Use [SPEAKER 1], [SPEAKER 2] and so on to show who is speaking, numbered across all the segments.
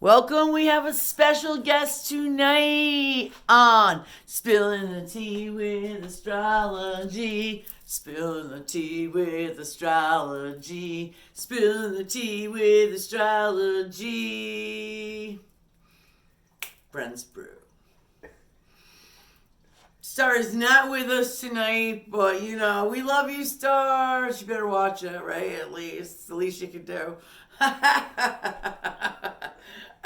[SPEAKER 1] Welcome, we have a special guest tonight on Spilling the Tea with Astrology. Spilling the tea with astrology. Spilling the tea with astrology. Bren's Brew. Star's not with us tonight, but you know, we love you, Star. You better watch it, right? At least. The least you can do.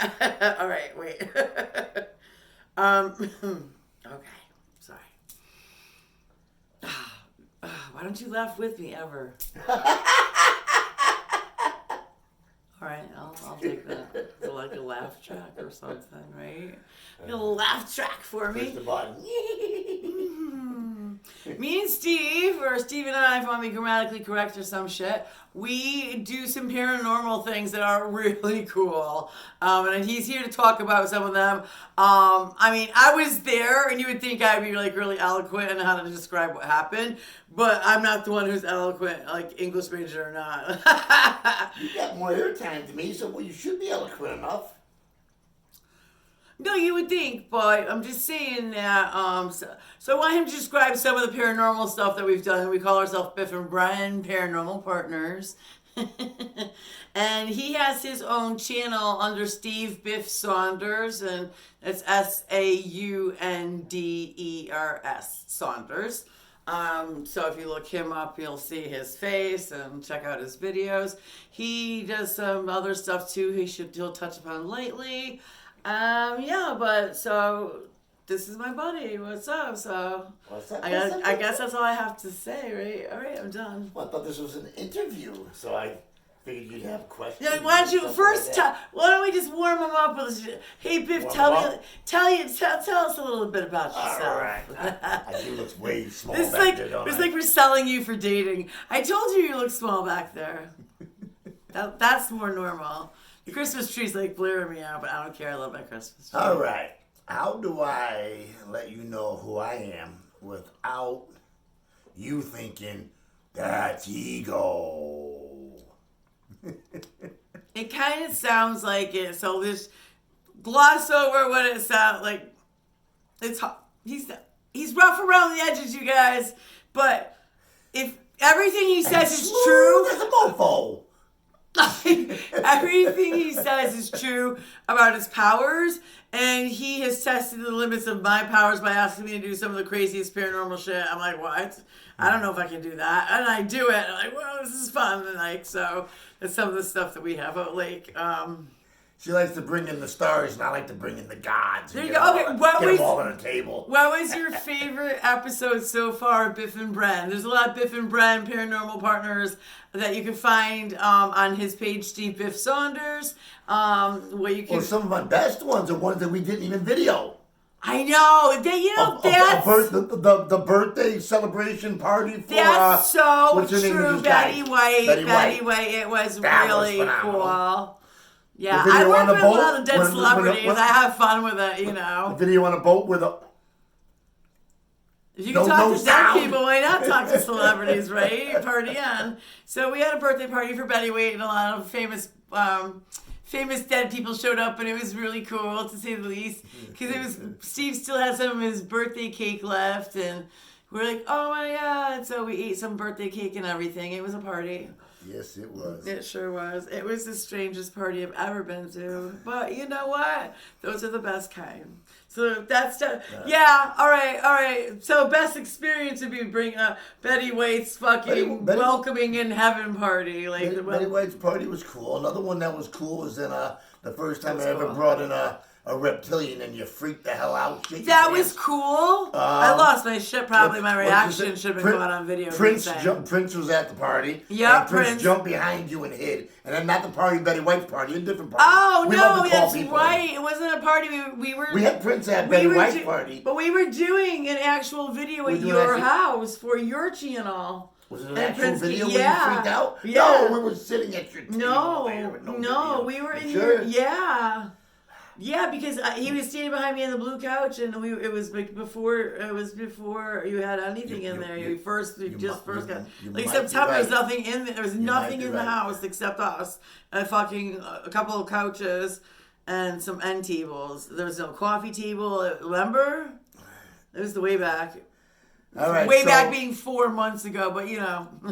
[SPEAKER 1] All right, wait. Okay, sorry. Why don't you laugh with me ever? All right, I'll take that. It's like a laugh track or something, right? A little laugh track for me.
[SPEAKER 2] Push the button.
[SPEAKER 1] Me and Steve, or Steve and I, if I want to be grammatically correct or some shit, we do some paranormal things that are really cool. And he's here to talk about some of them. I mean, I was there, and you would think I'd be like really eloquent in how to describe what happened, but I'm not the one who's eloquent, like English major or not.
[SPEAKER 2] You got more airtime than me, so you should be eloquent enough.
[SPEAKER 1] No, you would think, but I'm just saying that. So I want him to describe some of the paranormal stuff that we've done. We call ourselves Biff and Bren, paranormal partners. And he has his own channel under Steve Biff Saunders, and it's Saunders, Saunders. So if you look him up, you'll see his face and check out his videos. He does some other stuff too. He'll touch upon lately. But so this is my buddy. What's up? So
[SPEAKER 2] What's up?
[SPEAKER 1] I guess that's all I have to say, right? All right, I'm done.
[SPEAKER 2] Well, I thought this was an interview, so I figured you'd have questions.
[SPEAKER 1] Yeah, why don't you first why don't we just warm him up with this? Hey Biff, tell us a little bit about yourself.
[SPEAKER 2] All right. I do look way small
[SPEAKER 1] It's
[SPEAKER 2] back
[SPEAKER 1] like
[SPEAKER 2] there, don't
[SPEAKER 1] it's
[SPEAKER 2] I?
[SPEAKER 1] like we're selling you for dating. I told you look small back there. That's more normal. The Christmas tree's like blaring me out, but I don't care. I love my Christmas tree.
[SPEAKER 2] All right. How do I let you know who I am without you thinking that's ego?
[SPEAKER 1] It kind of sounds like it, so just gloss over what it sounds like. He's rough around the edges, you guys, but if everything he says is true,
[SPEAKER 2] There's a mofo.
[SPEAKER 1] everything he says is true about his powers, and he has tested the limits of my powers by asking me to do some of the craziest paranormal shit. I'm like, what? I don't know if I can do that, and I do it. I'm like, well, this is fun, and like, so that's some of the stuff that we have out, like,
[SPEAKER 2] She likes to bring in the stars, and I like to bring in the gods.
[SPEAKER 1] There you go. Okay,
[SPEAKER 2] get them all on the table.
[SPEAKER 1] What was your favorite episode so far, Biff and Bren? There's a lot of Biff and Bren paranormal partners that you can find on his page, Steve Biff Saunders. Where you can.
[SPEAKER 2] Well, some of my best ones are ones that we didn't even video.
[SPEAKER 1] I know. That's
[SPEAKER 2] the birthday celebration party for
[SPEAKER 1] that's so
[SPEAKER 2] what's her name
[SPEAKER 1] true.
[SPEAKER 2] with this guy?
[SPEAKER 1] Betty White.
[SPEAKER 2] Betty
[SPEAKER 1] White. It was
[SPEAKER 2] That was
[SPEAKER 1] really
[SPEAKER 2] phenomenal.
[SPEAKER 1] cool. Yeah,
[SPEAKER 2] The video
[SPEAKER 1] I work
[SPEAKER 2] on the
[SPEAKER 1] with a
[SPEAKER 2] boat,
[SPEAKER 1] lot of dead
[SPEAKER 2] when-
[SPEAKER 1] celebrities.
[SPEAKER 2] when-
[SPEAKER 1] I have fun with it, you know.
[SPEAKER 2] The video on a boat with a...
[SPEAKER 1] If you can
[SPEAKER 2] No
[SPEAKER 1] talk to dead
[SPEAKER 2] sound.
[SPEAKER 1] people, why not talk to celebrities, right? Party on. So we had a birthday party for Betty White, and a lot of famous dead people showed up, and it was really cool, to say the least. Because Steve still had some of his birthday cake left, and we're like, oh my God. So we ate some birthday cake and everything. It was a party.
[SPEAKER 2] Yes, it was.
[SPEAKER 1] It sure was. It was the strangest party I've ever been to. But you know what? Those are the best kind. So that's yeah. All right. So best experience would be bringing up Betty White's fucking welcoming in heaven party. Like
[SPEAKER 2] Betty White's party was cool. Another one that was cool was in the first time I
[SPEAKER 1] That's
[SPEAKER 2] ever
[SPEAKER 1] cool.
[SPEAKER 2] brought in a reptilian and you freaked the hell out.
[SPEAKER 1] that was cool. I lost my shit. Probably my reaction should have been caught on video.
[SPEAKER 2] Prince was at the party.
[SPEAKER 1] Yeah,
[SPEAKER 2] and Prince jumped behind you and hid. And then not the party, Betty White's party, a different party.
[SPEAKER 1] Oh
[SPEAKER 2] We love
[SPEAKER 1] no,
[SPEAKER 2] to call
[SPEAKER 1] that's
[SPEAKER 2] people
[SPEAKER 1] right. It wasn't a party.
[SPEAKER 2] We had Prince at Betty White's party.
[SPEAKER 1] But we were doing an actual video at your house for your channel.
[SPEAKER 2] Was it an actual video when you
[SPEAKER 1] yeah.
[SPEAKER 2] freaked out?
[SPEAKER 1] Yeah.
[SPEAKER 2] No, we were sitting at your table.
[SPEAKER 1] No,
[SPEAKER 2] video.
[SPEAKER 1] we were in
[SPEAKER 2] Sure?
[SPEAKER 1] your, yeah. Yeah, because he was standing behind me on the blue couch, and it was before you had anything in there. You just first got like September. There's nothing in there. There was nothing in the house except us, and a couple of couches, and some end tables. There was no coffee table. Remember? It was the way back.
[SPEAKER 2] All right,
[SPEAKER 1] way back being 4 months ago, but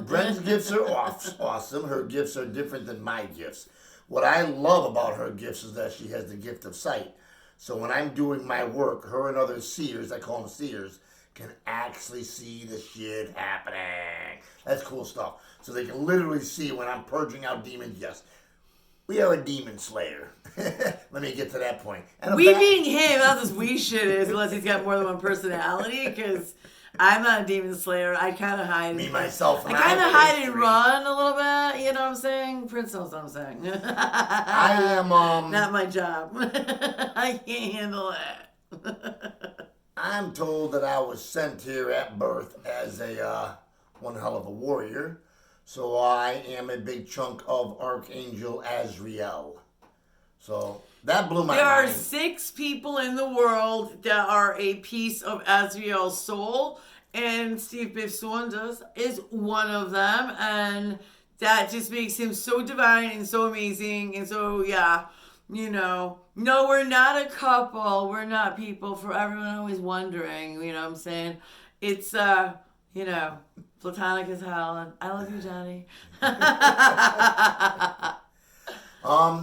[SPEAKER 2] Bren's gifts are awesome. Her gifts are different than my gifts. What I love about her gifts is that she has the gift of sight. So when I'm doing my work, her and other seers, I call them seers, can actually see the shit happening. That's cool stuff. So they can literally see when I'm purging out demons. Yes, we are a demon slayer. Let me get to that point. And
[SPEAKER 1] we being him, that's this we shit is, unless he's got more than one personality, because I'm not a demon slayer. I kind of hide.
[SPEAKER 2] Me, myself, and
[SPEAKER 1] I kind of hide and run a little bit. You know what I'm saying? Prince knows what I'm saying.
[SPEAKER 2] I am,
[SPEAKER 1] not my job. I can't handle it.
[SPEAKER 2] I'm told that I was sent here at birth as a one hell of a warrior. So I am a big chunk of Archangel Azrael. So that blew my mind.
[SPEAKER 1] There are 6 people in the world that are a piece of Azrael's soul, and Biff Saunders is one of them, and that just makes him so divine and so amazing, and so, no, we're not a couple, we're not people, for everyone always wondering, you know what I'm saying? It's, platonic as hell, and I love you, Johnny.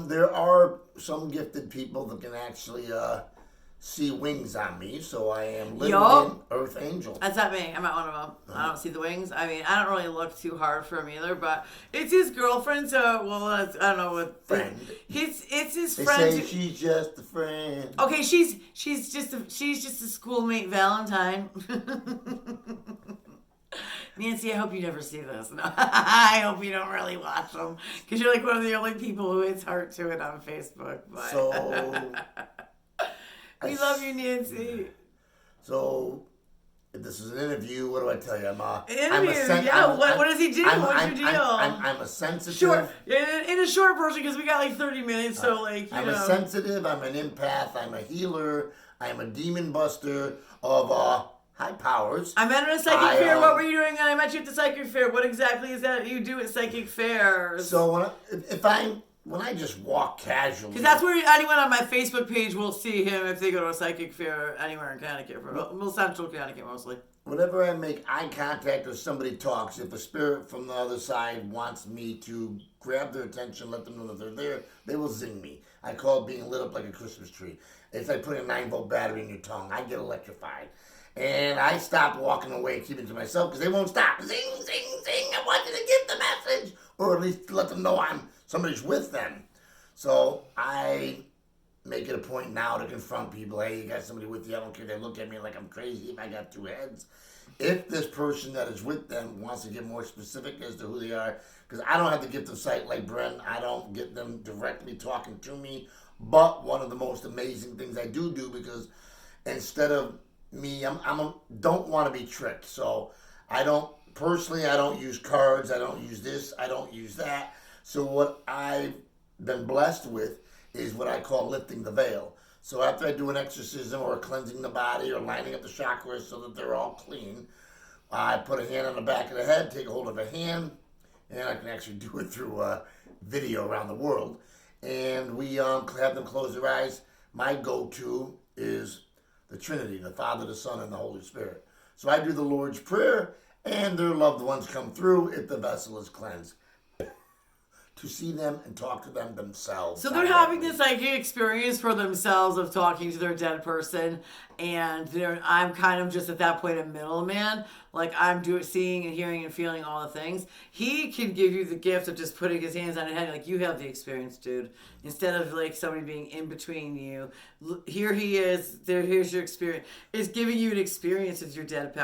[SPEAKER 2] There are some gifted people that can actually see wings on me, so I am literally an Earth Angel.
[SPEAKER 1] That's not me. I'm not one of them. I don't see the wings. I mean, I don't really look too hard for him either, but it's his girlfriend, so, I don't know what...
[SPEAKER 2] Friend.
[SPEAKER 1] It's his
[SPEAKER 2] They
[SPEAKER 1] friend.
[SPEAKER 2] say she's just a friend.
[SPEAKER 1] Okay, she's just a schoolmate Valentine. Nancy, I hope you never see this. No, I hope you don't really watch them, because you're like one of the only people who hits heart to it on Facebook. But
[SPEAKER 2] So...
[SPEAKER 1] we love you, Nancy.
[SPEAKER 2] So, if this is an interview, what do I tell you? What
[SPEAKER 1] does he do? What's your deal?
[SPEAKER 2] I'm a sensitive.
[SPEAKER 1] Short, in a short version, because we got like 30 minutes, so
[SPEAKER 2] I'm a sensitive, I'm an empath, I'm a healer, I'm a demon buster of high powers.
[SPEAKER 1] I met at a psychic fair. What were you doing? And I met you at the psychic fair. What exactly is that you do at psychic fairs?
[SPEAKER 2] So when I just walk casually,
[SPEAKER 1] because that's where anyone on my Facebook page will see him if they go to a psychic fair anywhere in Connecticut, central Connecticut mostly.
[SPEAKER 2] Whenever I make eye contact or somebody talks, if a spirit from the other side wants me to grab their attention, let them know that they're there, they will zing me. I call it being lit up like a Christmas tree. It's like putting a 9-volt battery in your tongue. I get electrified. And I stop walking away, keeping it to myself, because they won't stop. Zing, zing, zing. I want you to get the message. Or at least let them know somebody's with them. So I make it a point now to confront people. Hey, you got somebody with you. I don't care. They look at me like I'm crazy if I got 2 heads. If this person that is with them wants to get more specific as to who they are, because I don't have the gift of sight like Bren. I don't get them directly talking to me. But one of the most amazing things I do, because instead of me, don't want to be tricked. So I don't use cards. I don't use this. I don't use that. So what I've been blessed with is what I call lifting the veil. So after I do an exorcism or cleansing the body or lining up the chakras so that they're all clean, I put a hand on the back of the head, take a hold of a hand, and I can actually do it through a video around the world. And we have them close their eyes. My go-to is the Trinity, the Father, the Son, and the Holy Spirit. So I do the Lord's Prayer, and their loved ones come through if the vessel is cleansed, to see them and talk to them themselves.
[SPEAKER 1] So they're having this experience for themselves of talking to their dead person, and I'm kind of just at that point a middleman. Like I'm seeing and hearing and feeling all the things. He can give you the gift of just putting his hands on your head, like you have the experience, dude. Instead of like somebody being in between you, here he is. Here's your experience. It's giving you an experience with your dead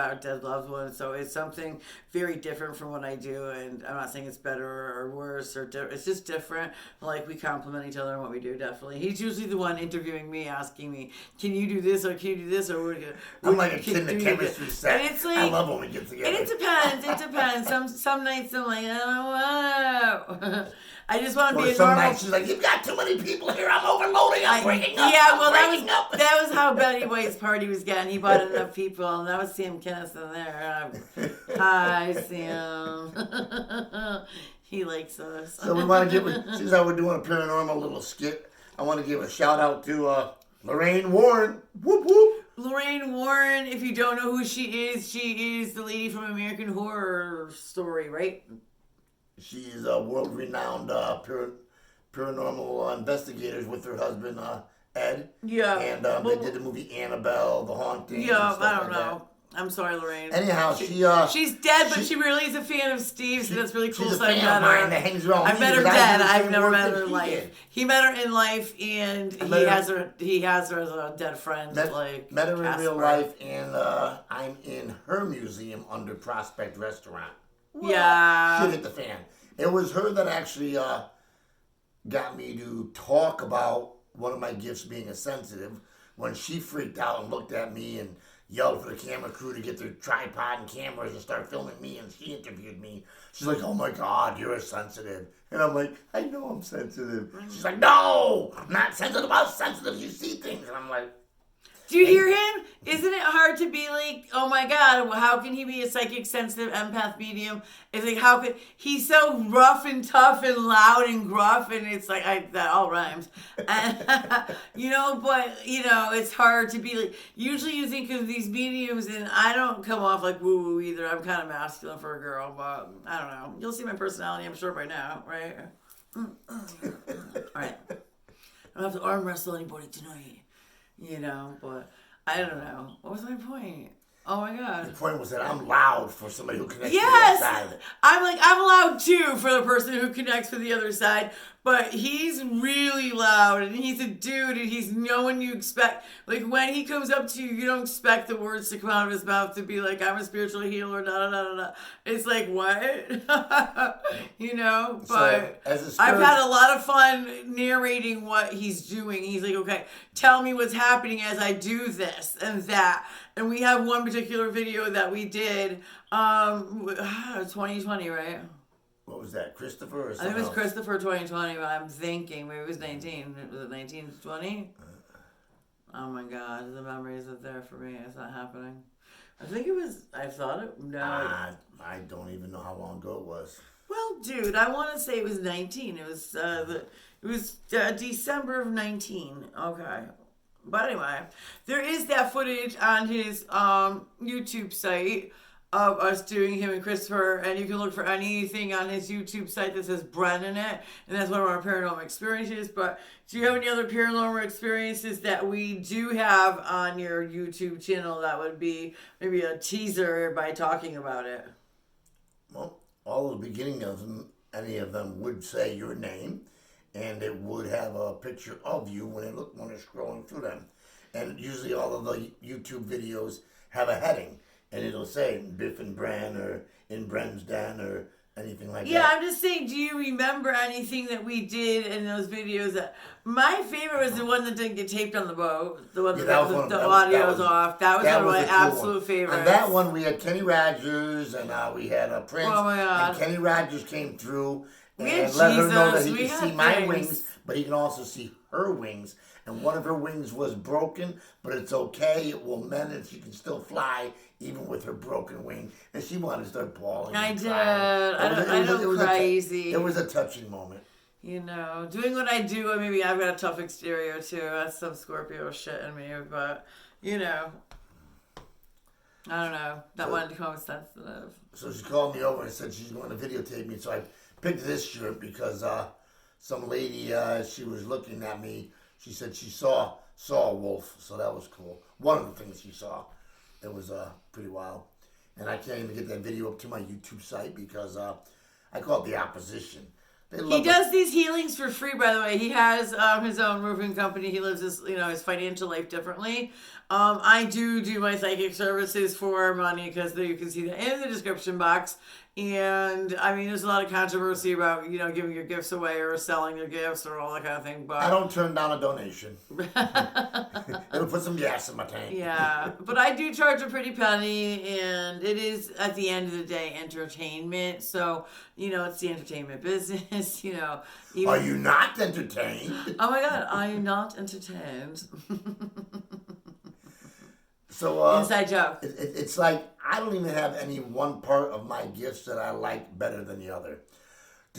[SPEAKER 1] loved one. So it's something very different from what I do, and I'm not saying it's better or worse or it's just different. Like we complement each other in what we do. Definitely, he's usually the one interviewing me, asking me, "Can you do this or can you do this?" Or
[SPEAKER 2] I'm like a kid in the chemistry set.
[SPEAKER 1] And it's like,
[SPEAKER 2] I love when we get together.
[SPEAKER 1] And it depends. Some nights I'm like, I don't know. I just want to be a
[SPEAKER 2] some
[SPEAKER 1] normal.
[SPEAKER 2] nights she's like, you've got too many people here. I'm overloading. I'm breaking up.
[SPEAKER 1] Yeah, well, that was how Betty White's party was getting. He brought enough people, and that was Sam Kinison there. Hi, Sam. He likes us.
[SPEAKER 2] So we want to since we're doing a paranormal little skit, I want to give a shout out to Lorraine Warren. Whoop whoop.
[SPEAKER 1] Lorraine Warren, if you don't know who she is the lady from American Horror Story, right?
[SPEAKER 2] She is a world-renowned paranormal investigators with her husband Ed.
[SPEAKER 1] Yeah.
[SPEAKER 2] And they did the movie Annabelle, The Haunting.
[SPEAKER 1] Yeah,
[SPEAKER 2] and stuff
[SPEAKER 1] I don't
[SPEAKER 2] like
[SPEAKER 1] know.
[SPEAKER 2] that.
[SPEAKER 1] I'm sorry, Lorraine.
[SPEAKER 2] Anyhow,
[SPEAKER 1] she's dead, but she really is a fan of Steve, so that's really cool.
[SPEAKER 2] She's a
[SPEAKER 1] So I
[SPEAKER 2] fan
[SPEAKER 1] met
[SPEAKER 2] of mine
[SPEAKER 1] her.
[SPEAKER 2] that hangs around
[SPEAKER 1] I
[SPEAKER 2] me
[SPEAKER 1] met her
[SPEAKER 2] because I
[SPEAKER 1] dead.
[SPEAKER 2] do the
[SPEAKER 1] I've
[SPEAKER 2] same
[SPEAKER 1] never
[SPEAKER 2] work
[SPEAKER 1] met
[SPEAKER 2] that
[SPEAKER 1] her in
[SPEAKER 2] she
[SPEAKER 1] life.
[SPEAKER 2] did.
[SPEAKER 1] He met her in life, and he has her as a dead friend.
[SPEAKER 2] Met her in
[SPEAKER 1] Casper.
[SPEAKER 2] real life, and I'm in her museum under Prospect Restaurant.
[SPEAKER 1] Yeah.
[SPEAKER 2] Shit hit the fan. It was her that actually got me to talk about one of my gifts being a sensitive when she freaked out and looked at me and yelled for the camera crew to get their tripod and cameras and start filming me, and she interviewed me. She's like, oh my God, you're a sensitive. And I'm like, I know I'm sensitive. She's like, no, I'm not sensitive. I'm sensitive. You see things. And I'm like,
[SPEAKER 1] do you hear him? Isn't it hard to be like, oh my God, how can he be a psychic, sensitive, empath, medium? It's like, how could, he's so rough and tough and loud and gruff, and it's like, that all rhymes. And, but, it's hard to be like, usually you think of these mediums, and I don't come off like woo-woo either. I'm kind of masculine for a girl, but I don't know. You'll see my personality, I'm sure, by now, right? All right. I don't have to arm wrestle anybody tonight. But I don't know. What was my point? Oh my God.
[SPEAKER 2] the point was that I'm loud for somebody who connects
[SPEAKER 1] Yes!
[SPEAKER 2] to the other side.
[SPEAKER 1] I'm loud too for the person who connects with the other side, but he's really loud, and he's a dude, and he's no one you expect. Like, when he comes up to you, you don't expect the words to come out of his mouth to be like, I'm a spiritual healer, da da da da. It's like, what? But
[SPEAKER 2] So,
[SPEAKER 1] I've had a lot of fun narrating what he's doing. He's like, okay, tell me what's happening as I do this and that. And we have one particular video that we did, 2020, right?
[SPEAKER 2] What was that, Christopher or
[SPEAKER 1] I
[SPEAKER 2] something
[SPEAKER 1] think it was
[SPEAKER 2] else?
[SPEAKER 1] Christopher 2020, but I'm thinking maybe it was 19. Was it 1920? Oh my God, the memory isn't there for me. It's not happening. I think it was, no.
[SPEAKER 2] I don't even know how long ago it was.
[SPEAKER 1] Well, dude, I want to say it was 19. It was December of 19. Okay. But anyway, there is that footage on his YouTube site of us doing him and Christopher, and you can look for anything on his YouTube site that says Bren in it, and that's one of our paranormal experiences. But do you have any other paranormal experiences that we do have on your YouTube channel that would be maybe a teaser by talking about it?
[SPEAKER 2] Well, all the beginning of them, any of them would say your name, and it would have a picture of you when they're scrolling through them. And usually all of the YouTube videos have a heading, and it'll say Biff and Bren or In Bren's Den or anything like that.
[SPEAKER 1] Yeah, I'm just saying, do you remember anything that we did in those videos? My favorite was the one that didn't get taped on the boat. The one that the audio's off. That was one of my absolute favorites.
[SPEAKER 2] On that one, we had Kenny Rogers, and we had a Prince.
[SPEAKER 1] Oh my God.
[SPEAKER 2] And Kenny Rogers came through
[SPEAKER 1] had
[SPEAKER 2] and let her know that
[SPEAKER 1] Jesus,
[SPEAKER 2] he
[SPEAKER 1] we
[SPEAKER 2] could
[SPEAKER 1] had
[SPEAKER 2] see my
[SPEAKER 1] things.
[SPEAKER 2] wings, but he can also see her wings. And one of her wings was broken, but it's okay. It will mend, and she can still fly even with her broken wing. And she wanted to start bawling.
[SPEAKER 1] I
[SPEAKER 2] and
[SPEAKER 1] did.
[SPEAKER 2] crying.
[SPEAKER 1] I know, crazy.
[SPEAKER 2] It was a touching moment.
[SPEAKER 1] Doing what I do, maybe I've got a tough exterior too. That's some Scorpio shit in me, but I don't know. That wanted to come sensitive.
[SPEAKER 2] So she called me over and said she's going to videotape me. So I picked this shirt because some lady, she was looking at me. She said she saw a wolf, so that was cool. One of the things she saw. It was pretty wild. And I can't even get that video up to my YouTube site because I call it The Opposition.
[SPEAKER 1] He does these healings for free, by the way. He has his own roofing company. He lives his financial life differently. I do my psychic services for money because you can see that in the description box. And there's a lot of controversy about giving your gifts away or selling your gifts or all that kind of thing. But
[SPEAKER 2] I don't turn down a donation. It'll put some gas in my tank.
[SPEAKER 1] Yeah, but I do charge a pretty penny, and it is at the end of the day entertainment. So it's the entertainment business.
[SPEAKER 2] Are you not entertained?
[SPEAKER 1] Oh my God, I am not entertained.
[SPEAKER 2] So
[SPEAKER 1] inside joke.
[SPEAKER 2] It's like I don't even have any one part of my gifts that I like better than the other.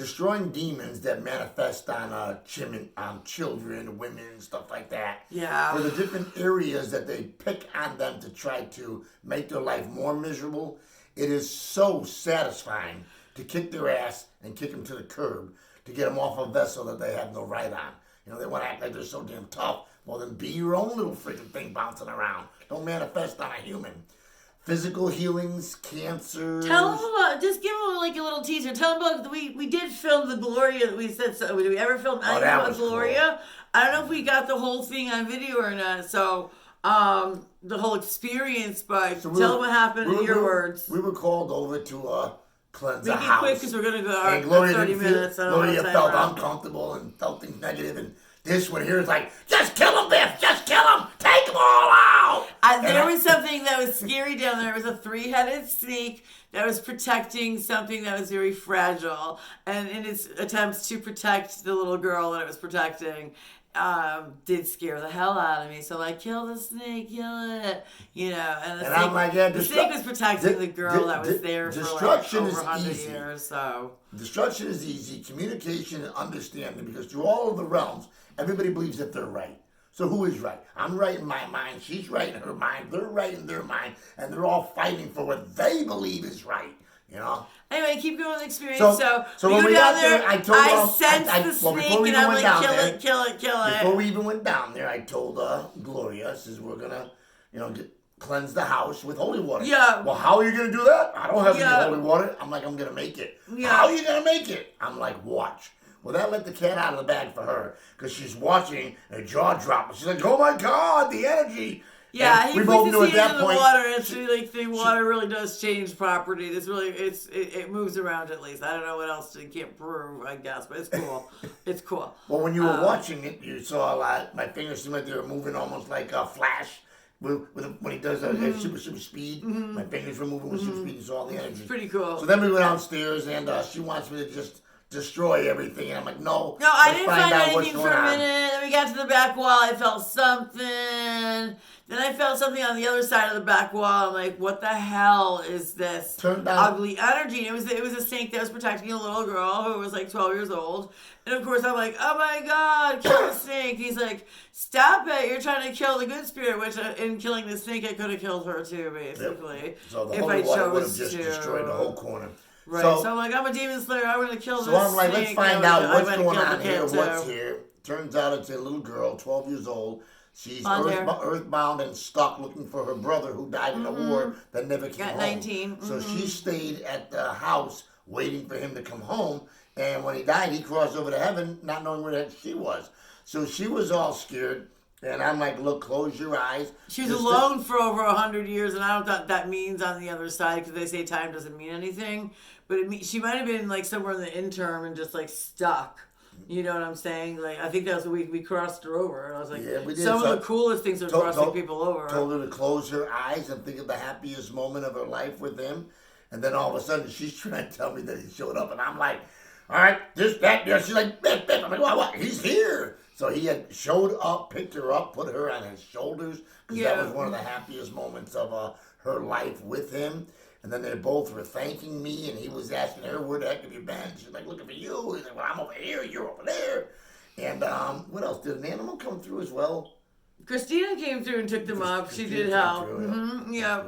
[SPEAKER 2] destroying demons that manifest on children, women, stuff like that.
[SPEAKER 1] Yeah.
[SPEAKER 2] For the different areas that they pick on them to try to make their life more miserable, it is so satisfying to kick their ass and kick them to the curb to get them off a vessel that they have no right on. You know, they want to act like they're so damn tough. Well, then be your own little freaking thing bouncing around. Don't manifest on a human. Physical healings, cancers.
[SPEAKER 1] Tell them about, just give them like a little teaser. Tell them about, we did film the Gloria, we said, so did we ever film anything about Gloria? Cool. I don't know if we got the whole thing on video or not, so the whole experience, but tell them what happened in your words.
[SPEAKER 2] We were called over to cleanse the house.
[SPEAKER 1] Make it quick because we're going to go
[SPEAKER 2] and Gloria
[SPEAKER 1] 30 minutes.
[SPEAKER 2] Gloria felt uncomfortable and felt things negative, and this one here is like, just kill him, Biff! Just kill him! Take them all out!
[SPEAKER 1] There was something that was scary down there. It was a 3-headed snake that was protecting something that was very fragile. And in its attempts to protect the little girl that it was protecting, did scare the hell out of me. So like, kill the snake, kill it, you know. And snake,
[SPEAKER 2] I'm like, yeah,
[SPEAKER 1] the snake was protecting the girl that was there for like over 100 years. So
[SPEAKER 2] destruction is easy. Communication and understanding, because through all of the realms, everybody believes that they're right. So who is right? I'm right in my mind. She's right in her mind. They're right in their mind, and they're all fighting for what they believe is right. You know.
[SPEAKER 1] Anyway, keep going with the experience.
[SPEAKER 2] So when we got there, I told
[SPEAKER 1] I sensed the snake, and I'm like, kill it.
[SPEAKER 2] Before we even went down there, I told Gloria, says we're gonna, cleanse the house with holy water.
[SPEAKER 1] Yeah.
[SPEAKER 2] Well, how are you gonna do that? I don't have any holy water. I'm like, I'm gonna make it. Yeah. How are you gonna make it? I'm like, watch. Well, that let the cat out of the bag for her, because she's watching her jaw drop. She's like, oh my God, the energy.
[SPEAKER 1] Yeah, he puts his hands in the water, and it's really like the water really does change property. It's really it moves around at least. I don't know what else you can't prove, I guess, but it's cool. It's cool.
[SPEAKER 2] Well, when you were watching it, you saw a lot. My fingers seemed like they were moving almost like a flash. When he does super speed, my fingers were moving with super speed, and saw all the energy.
[SPEAKER 1] It's pretty cool.
[SPEAKER 2] So then we went downstairs, and she wants me to just destroy everything, and I'm like, no.
[SPEAKER 1] No, I didn't find anything for a minute. Then we got to the back wall. I felt something. Then I felt something on the other side of the back wall. I'm like, what the hell is this ugly energy? And it was a snake that was protecting a little girl who was like 12 years old. And of course I'm like, oh my God, kill the snake. He's like, stop it. You're trying to kill the good spirit, which in killing the snake, I could have killed her too, basically.
[SPEAKER 2] Yep. So the holy water would have just destroyed the whole corner.
[SPEAKER 1] Right. So I'm like, I'm a demon slayer. I'm going to kill this snake.
[SPEAKER 2] So I'm like, let's find out what's going on here, what's here. Turns out it's a little girl, 12 years old. She's earthbound and stuck looking for her brother who died in a war that never came home.
[SPEAKER 1] 19.
[SPEAKER 2] So she stayed at the house waiting for him to come home. And when he died, he crossed over to heaven, not knowing where the heck she was. So she was all scared. And I'm like, look, close your eyes.
[SPEAKER 1] She was alone for over 100 years, and I don't know what that means on the other side, because they say time doesn't mean anything. But she might have been like somewhere in the interim and just like stuck. You know what I'm saying? Like, I think that was we crossed her over, and I was like,
[SPEAKER 2] yeah, we did.
[SPEAKER 1] Some of the coolest things are crossing people over.
[SPEAKER 2] Told her to close her eyes and think of the happiest moment of her life with him, and then all of a sudden she's trying to tell me that he showed up, and I'm like, all right, this, that, there. She's like, Biff, Biff. I'm like, what? He's here. So he had showed up, picked her up, put her on his shoulders, because that was one of the happiest moments of her life with him. And then they both were thanking me, and he was asking her, where the heck have you been? She's like, looking for you. He's like, well, I'm over here, you're over there. And what else? Did an animal come through as well?
[SPEAKER 1] Christina came through and took them up. She did help. Yeah.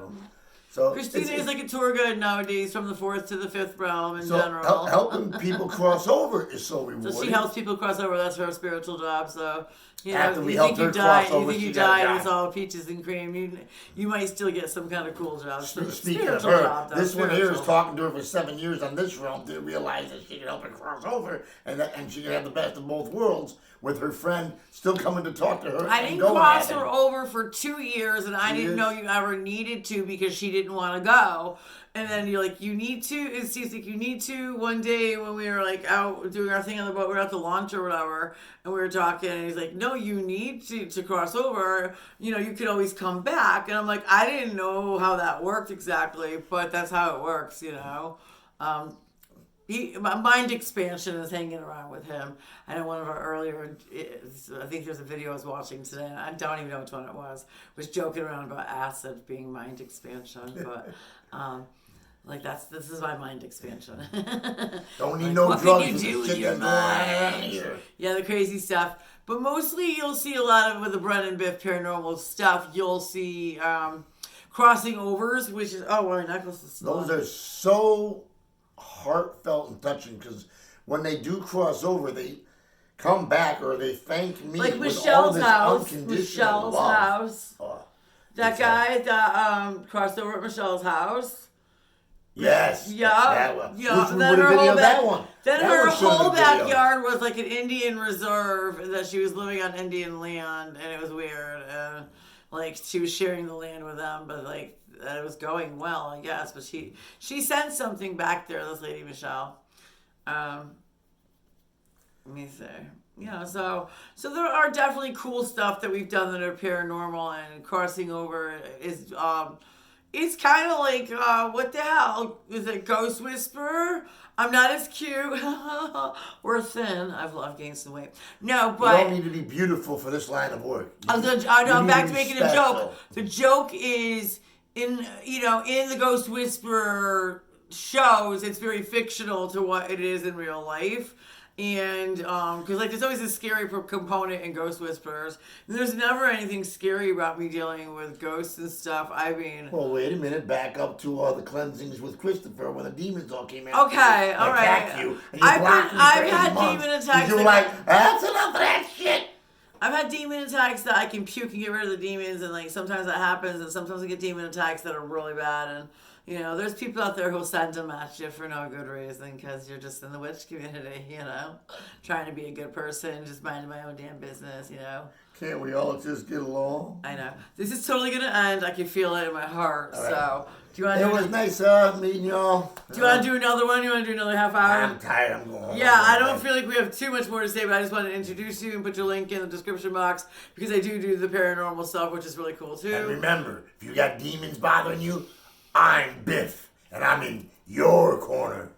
[SPEAKER 1] So Christina is like a tour guide nowadays, from the 4th to the 5th realm in general.
[SPEAKER 2] Helping people cross over is so rewarding.
[SPEAKER 1] So she helps people cross over. That's her spiritual job. So
[SPEAKER 2] after we help her cross over,
[SPEAKER 1] you die, it's all peaches and cream. You might still get some kind of cool job.
[SPEAKER 2] Speaking of her, this one here is talking to her for 7 years on this realm to realize that she can help her cross over, and she can have the best of both worlds, with her friend still coming to talk to her.
[SPEAKER 1] I didn't cross her over for 2 years, and I didn't know you ever needed to, because she didn't want to go. And then you're like, you need to. It seems like you need to. One day when we were like out doing our thing on the boat, we were at the launch or whatever, and we were talking, and he's like, no, you need to cross over. You could always come back. And I'm like, I didn't know how that worked exactly, but that's how it works, mind expansion is hanging around with him. I know one of our earlier, I think there's a video I was watching today, and I don't even know which one it was joking around about acid being mind expansion. But Like this is my mind expansion.
[SPEAKER 2] Don't need
[SPEAKER 1] Like,
[SPEAKER 2] no
[SPEAKER 1] what
[SPEAKER 2] drugs.
[SPEAKER 1] can you do
[SPEAKER 2] with
[SPEAKER 1] with
[SPEAKER 2] the
[SPEAKER 1] your
[SPEAKER 2] shit that's going on
[SPEAKER 1] mind?
[SPEAKER 2] here.
[SPEAKER 1] Yeah, the crazy stuff. But mostly you'll see a lot of, with the Bren and Biff paranormal stuff, you'll see crossing overs, which is, oh, my necklace is still
[SPEAKER 2] Those
[SPEAKER 1] on.
[SPEAKER 2] are so heartfelt and touching because when they do cross over, they come back or they thank me
[SPEAKER 1] Like
[SPEAKER 2] with all
[SPEAKER 1] Michelle's
[SPEAKER 2] this
[SPEAKER 1] house.
[SPEAKER 2] unconditional
[SPEAKER 1] Michelle's
[SPEAKER 2] love.
[SPEAKER 1] house.
[SPEAKER 2] Oh,
[SPEAKER 1] That
[SPEAKER 2] it's
[SPEAKER 1] guy that crossed over at Michelle's house.
[SPEAKER 2] yes.
[SPEAKER 1] Yeah,
[SPEAKER 2] That one.
[SPEAKER 1] yeah.
[SPEAKER 2] Which we
[SPEAKER 1] Then
[SPEAKER 2] would have
[SPEAKER 1] her whole
[SPEAKER 2] videoed that one.
[SPEAKER 1] Then
[SPEAKER 2] That
[SPEAKER 1] her
[SPEAKER 2] one should've
[SPEAKER 1] whole
[SPEAKER 2] been videoed.
[SPEAKER 1] backyard was like an Indian reserve, and that she was living on Indian land, and it was weird. And like she was sharing the land with them, but like it was going well, I guess. But she sent something back there, this lady Michelle. Let me see. Yeah, so there are definitely cool stuff that we've done that are paranormal, and crossing over is it's kind of like what the hell is it? Ghost Whisperer. I'm not as cute or thin. I've gained some weight. No,
[SPEAKER 2] You
[SPEAKER 1] but
[SPEAKER 2] don't need to be beautiful for this line of work.
[SPEAKER 1] I know.
[SPEAKER 2] You
[SPEAKER 1] I'm
[SPEAKER 2] need
[SPEAKER 1] back
[SPEAKER 2] to
[SPEAKER 1] to
[SPEAKER 2] be
[SPEAKER 1] making
[SPEAKER 2] special.
[SPEAKER 1] a joke. The joke is in the Ghost Whisperer shows. It's very fictional to what it is in real life. And because like there's always a scary component in Ghost Whisperers, and there's never anything scary about me dealing with ghosts and stuff. I mean,
[SPEAKER 2] Well, wait a minute. Back up to all the cleansings with Christopher when the demons all came out.
[SPEAKER 1] Okay, all right.
[SPEAKER 2] Attacked you. And you
[SPEAKER 1] I've
[SPEAKER 2] blocked me for
[SPEAKER 1] I've
[SPEAKER 2] 8
[SPEAKER 1] had
[SPEAKER 2] months.
[SPEAKER 1] demon attacks
[SPEAKER 2] You were
[SPEAKER 1] that-
[SPEAKER 2] like, that's enough of that shit.
[SPEAKER 1] I've had demon attacks that I can puke and get rid of the demons, and like sometimes that happens, and sometimes I get demon attacks that are really bad. And there's people out there who'll send them at you for no good reason because you're just in the witch community, trying to be a good person, just minding my own damn business,
[SPEAKER 2] Can't we all just get along?
[SPEAKER 1] I know. This is totally gonna end. I can feel it in my heart.
[SPEAKER 2] All right.
[SPEAKER 1] So, do you want
[SPEAKER 2] It
[SPEAKER 1] to?
[SPEAKER 2] was nice meeting y'all.
[SPEAKER 1] Do you want to do another one? You want to do another half hour?
[SPEAKER 2] I'm tired. I'm going home.
[SPEAKER 1] Yeah, I don't feel like we have too much more to say, but I just wanted to introduce you and put your link in the description box because I do the paranormal stuff, which is really cool
[SPEAKER 2] And
[SPEAKER 1] too.
[SPEAKER 2] remember, if you got demons bothering you, I'm Biff, and I'm in your corner.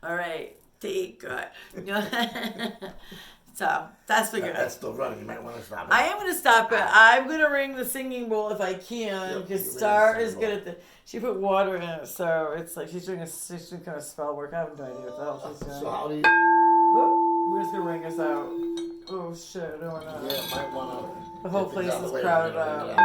[SPEAKER 1] All right, take good. So that's the good.
[SPEAKER 2] That's still running. You might want to stop it.
[SPEAKER 1] I am gonna stop it. I'm gonna ring the singing bowl if I can
[SPEAKER 2] Yep,
[SPEAKER 1] because
[SPEAKER 2] you ring
[SPEAKER 1] Star
[SPEAKER 2] the
[SPEAKER 1] is
[SPEAKER 2] singing
[SPEAKER 1] good at the. She put water in it, so it's like she's doing kind of spell work. I have no idea what the hell she's doing.
[SPEAKER 2] So how do you...
[SPEAKER 1] Oh, we're just gonna ring us out. Oh shit! No, we're not.
[SPEAKER 2] Yeah, might want to...
[SPEAKER 1] The whole place is crowded out.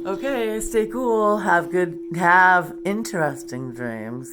[SPEAKER 1] Okay, stay cool. Have interesting dreams.